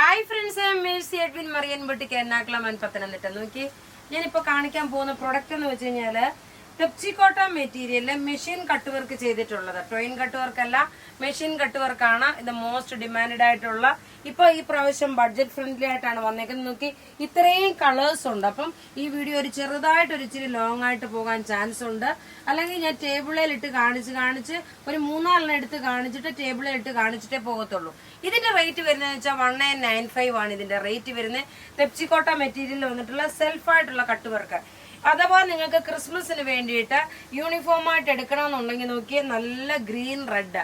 Hi friends, Mercy Edwin മറിയൻ ബുട്ടിക്ക് എറണാകുളം പത്തനംതിട്ട. നോക്കി, ഞാനിപ്പോൾ കാണിക്കാൻ പോകുന്ന പ്രൊഡക്റ്റ് എന്ന് വെച്ച് കഴിഞ്ഞാൽ തെപ്ചിക്കോട്ട മെറ്റീരിയലിൽ മെഷീൻ കട്ട് വർക്ക് ചെയ്തിട്ടുള്ളത്. ടോയിൻ കട്ട് വർക്ക് അല്ല, മെഷീൻ കട്ട് വർക്കാണ്. ഇത് മോസ്റ്റ് ഡിമാൻഡ് ആയിട്ടുള്ള, ഇപ്പൊ ഈ പ്രാവശ്യം ബഡ്ജറ്റ് ഫ്രണ്ട്ലി ആയിട്ടാണ് വന്നേക്കുന്നത്. നോക്കി, ഇത്രയും കളേഴ്സ് ഉണ്ട്. അപ്പം ഈ വീഡിയോ ഒരു ചെറുതായിട്ട് ഒരു ഇച്ചിരി ലോങ് ആയിട്ട് പോകാൻ ചാൻസ് ഉണ്ട്. അല്ലെങ്കിൽ ഞാൻ ടേബിളിൽ ഇട്ട് കാണിച്ച് ഒരു 4-4 എടുത്ത് കാണിച്ചിട്ട് ടേബിളിൽ ഇട്ട് കാണിച്ചിട്ടേ പോകത്തുള്ളൂ. ഇതിന്റെ റേറ്റ് വരുന്നത് വെച്ചാൽ 1995 ആണ് ഇതിന്റെ റേറ്റ് വരുന്നത്. തെപ്ചിക്കോട്ട മെറ്റീരിയൽ വന്നിട്ടുള്ള സെൽഫായിട്ടുള്ള കട്ട് വർക്ക്. അഥവാ നിങ്ങൾക്ക് ക്രിസ്മസിന് വേണ്ടിയിട്ട് യൂണിഫോം ആയിട്ട് എടുക്കണമെന്നുണ്ടെങ്കിൽ നോക്കിയേ, നല്ല ഗ്രീൻ റെഡ്.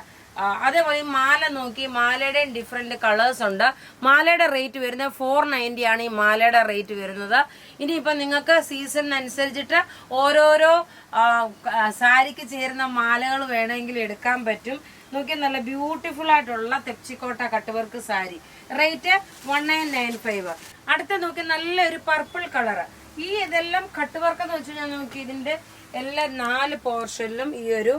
അതേപോലെ മാല നോക്കി, മാലയുടെയും ഡിഫറെന്റ് കളേഴ്സ് ഉണ്ട്. മാലയുടെ റേറ്റ് വരുന്നത് 490 ആണ് ഈ മാലയുടെ റേറ്റ് വരുന്നത്. ഇനിയിപ്പൊ നിങ്ങൾക്ക് സീസണിനനുസരിച്ചിട്ട് ഓരോരോ സാരിക്ക് ചേരുന്ന മാലകൾ വേണമെങ്കിൽ എടുക്കാൻ പറ്റും. നോക്കി, നല്ല ബ്യൂട്ടിഫുൾ ആയിട്ടുള്ള തെപ്ചിക്കോട്ട കട്ട് വർക്ക് സാരി, റേറ്റ് 1995. അടുത്ത നോക്കി, നല്ലൊരു പർപ്പിൾ കളറ്. ഇതെല്ലാം കട്ട് വർക്ക് എന്ന് വെച്ച് കഴിഞ്ഞാൽ നോക്കി, ഇതിന്റെ എല്ലാ 4 പോർഷനിലും ഈ ഒരു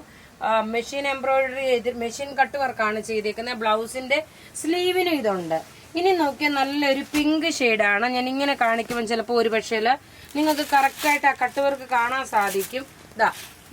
മെഷീൻ എംബ്രോയിഡറി ചെയ്ത് മെഷീൻ കട്ട് വർക്കാണ് ചെയ്തേക്കുന്നത്. ബ്ലൗസിന്റെ സ്ലീവിനും ഇതുണ്ട്. ഇനി നോക്കിയാൽ നല്ലൊരു പിങ്ക് ഷെയ്ഡാണ്. ഞാൻ ഇങ്ങനെ കാണിക്കുമ്പോൾ ചിലപ്പോൾ ഒരു പക്ഷേ നിങ്ങൾക്ക് കറക്റ്റായിട്ട് ആ കട്ട് വർക്ക് കാണാൻ സാധിക്കും.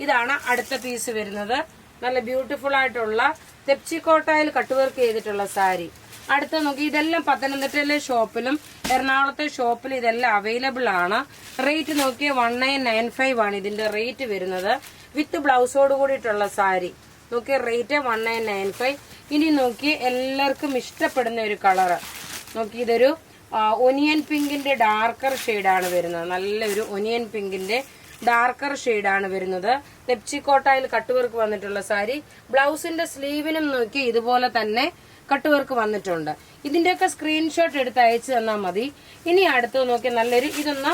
ഇതാണ് അടുത്ത പീസ് വരുന്നത്. നല്ല ബ്യൂട്ടിഫുൾ ആയിട്ടുള്ള തെപ്ചിക്കോട്ടയിൽ കട്ട് വർക്ക് ചെയ്തിട്ടുള്ള സാരി. അടുത്ത നോക്കി, ഇതെല്ലാം പത്തനംതിട്ടയിലെ ഷോപ്പിലും എറണാകുളത്തെ ഷോപ്പിലും ഇതെല്ലാം അവൈലബിൾ ആണ്. റേറ്റ് നോക്കിയ 1995 ആണ് ഇതിന്റെ റേറ്റ് വരുന്നത്. വിത്ത് ബ്ലൗസോട് കൂടിയിട്ടുള്ള സാരി. നോക്കിയ റേറ്റ് 1995. ഇനി നോക്കി, എല്ലാവർക്കും ഇഷ്ടപ്പെടുന്ന ഒരു കളറ് നോക്കി, ഇതൊരു ഒനിയൻ പിങ്കിന്റെ ഡാർക്കർ ഷെയ്ഡാണ് വരുന്നത്. നല്ലൊരു ഒനിയൻ പിങ്കിന്റെ ഡാർക്കർ ഷെയ്ഡാണ് വരുന്നത്. തെപ്ചിക്കോട്ടയിൽ കട്ട് വർക്ക് വന്നിട്ടുള്ള സാരി. ബ്ലൗസിന്റെ സ്ലീവിനും നോക്കി ഇതുപോലെ തന്നെ കട്ട് വർക്ക് വന്നിട്ടുണ്ട്. ഇതിന്റെയൊക്കെ സ്ക്രീൻഷോട്ട് എടുത്ത് അയച്ചു തന്നാൽ മതി. ഇനി അടുത്ത് നോക്കി, നല്ലൊരു ഇതൊന്ന്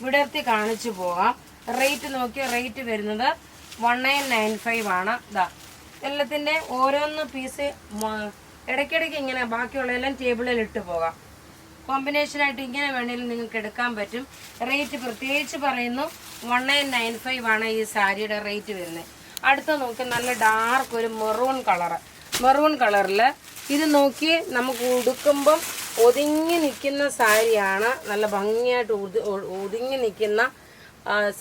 വിടർത്തി കാണിച്ചു പോകാം. റേറ്റ് നോക്കി, റേറ്റ് വരുന്നത് 1995 ആണ്. എല്ലാത്തിന്റെ ഓരോന്ന് പീസ് ഇടയ്ക്കിടയ്ക്ക് ഇങ്ങനെ ബാക്കിയുള്ളതെല്ലാം ടേബിളിൽ ഇട്ട് പോകാം. കോമ്പിനേഷനായിട്ട് ഇങ്ങനെ വേണമെങ്കിലും നിങ്ങൾക്ക് എടുക്കാൻ പറ്റും. റേറ്റ് പ്രത്യേകിച്ച് പറയുന്നു, 1995 ആണ് ഈ സാരിയുടെ റേറ്റ് വരുന്നത്. അടുത്ത നോക്കി, നല്ല ഡാർക്ക് ഒരു മെറൂൺ കളറ്. മെറൂൺ കളറില് ഇത് നോക്കി, നമുക്ക് ഉടുക്കുമ്പം ഒതുങ്ങി നിൽക്കുന്ന സാരിയാണ്. നല്ല ഭംഗിയായിട്ട് ഒതുങ്ങി നിൽക്കുന്ന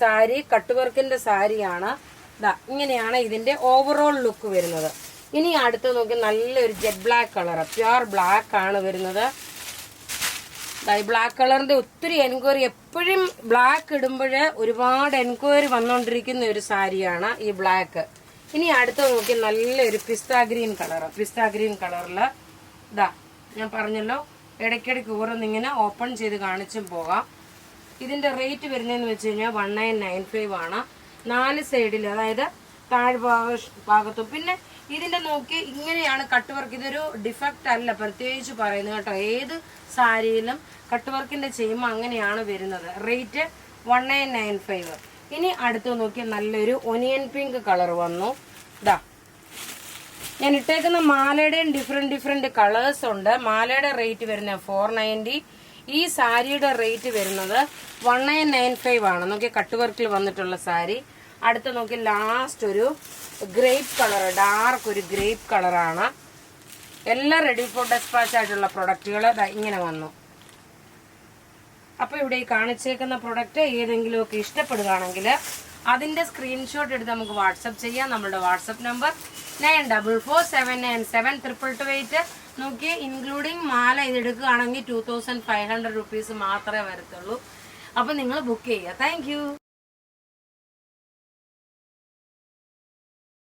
സാരി, കട്ട് വർക്കിന്റെ സാരിയാണ്. ഇങ്ങനെയാണ് ഇതിന്റെ ഓവറോൾ ലുക്ക് വരുന്നത്. ഇനി അടുത്ത് നോക്കി, നല്ലൊരു jet black colour, pure black ആണ് വരുന്നത്. ഈ ബ്ലാക്ക് കളറിന്റെ ഒത്തിരി എൻക്വയറി, എപ്പോഴും ബ്ലാക്ക് ഇടുമ്പോൾ ഒരുപാട് എൻക്വയറി വന്നുകൊണ്ടിരിക്കുന്ന ഒരു സാരിയാണ് ഈ ബ്ലാക്ക്. ഇനി അടുത്ത നോക്കി, നല്ലൊരു പിസ്ത ഗ്രീൻ കളറ്. പിസ്ത ഗ്രീൻ കളറില് ഞാൻ പറഞ്ഞല്ലോ, ഇടയ്ക്കിടയ്ക്ക് ഓരോന്നിങ്ങനെ ഓപ്പൺ ചെയ്ത് കാണിച്ചും പോകാം. ഇതിന്റെ റേറ്റ് വരുന്നതെന്ന് വെച്ച് കഴിഞ്ഞാൽ 1995 ആണ്. 4 സൈഡിൽ, അതായത് താഴ്ഭാഗത്തും. പിന്നെ ഇതിന്റെ നോക്കി, ഇങ്ങനെയാണ് കട്ട് വർക്ക്. ഇതൊരു ഡിഫക്റ്റ് അല്ല, പ്രത്യേകിച്ച് പറയുന്നത് കേട്ടോ. ഏത് സാരിയിലും കട്ട് വർക്കിന്റെ ചെയ്യുമ്പോൾ അങ്ങനെയാണ് വരുന്നത്. റേറ്റ് 1995. ഇനി അടുത്ത് നോക്കി, നല്ലൊരു ഒനിയൻ പിങ്ക് കളർ വന്നു. ഞാൻ ഇട്ടേക്കുന്ന മാലയുടെയും ഡിഫറെന്റ് കളേഴ്സ് ഉണ്ട്. മാലയുടെ റേറ്റ് വരുന്നത് 490. ഈ സാരിയുടെ റേറ്റ് വരുന്നത് 1995 ആണ്. നോക്കി, കട്ട് വർക്കിൽ വന്നിട്ടുള്ള സാരി. അടുത്ത നോക്കി, ലാസ്റ്റ് ഒരു ഗ്രേപ്പ് കളർ, ഡാർക്ക് ഒരു ഗ്രേപ്പ് കളറാണ്. എല്ലാം റെഡി ഫോർ ഡെസ്പാച്ച് ആയിട്ടുള്ള പ്രൊഡക്റ്റുകൾ ഇങ്ങനെ വന്നു. അപ്പൊ ഇവിടെ ഈ കാണിച്ചേക്കുന്ന പ്രൊഡക്റ്റ് ഏതെങ്കിലും ഒക്കെ ഇഷ്ടപ്പെടുകയാണെങ്കിൽ അതിന്റെ സ്ക്രീൻഷോട്ട് എടുത്ത് നമുക്ക് വാട്സപ്പ് ചെയ്യാം. നമ്മുടെ വാട്സപ്പ് നമ്പർ 9447972228. നോക്കി, ഇൻക്ലൂഡിങ് മാല ഇതെടുക്കുകയാണെങ്കിൽ 2500 റുപ്പീസ് മാത്രമേ വരത്തുള്ളൂ. അപ്പൊ നിങ്ങൾ ബുക്ക് ചെയ്യുക. താങ്ക്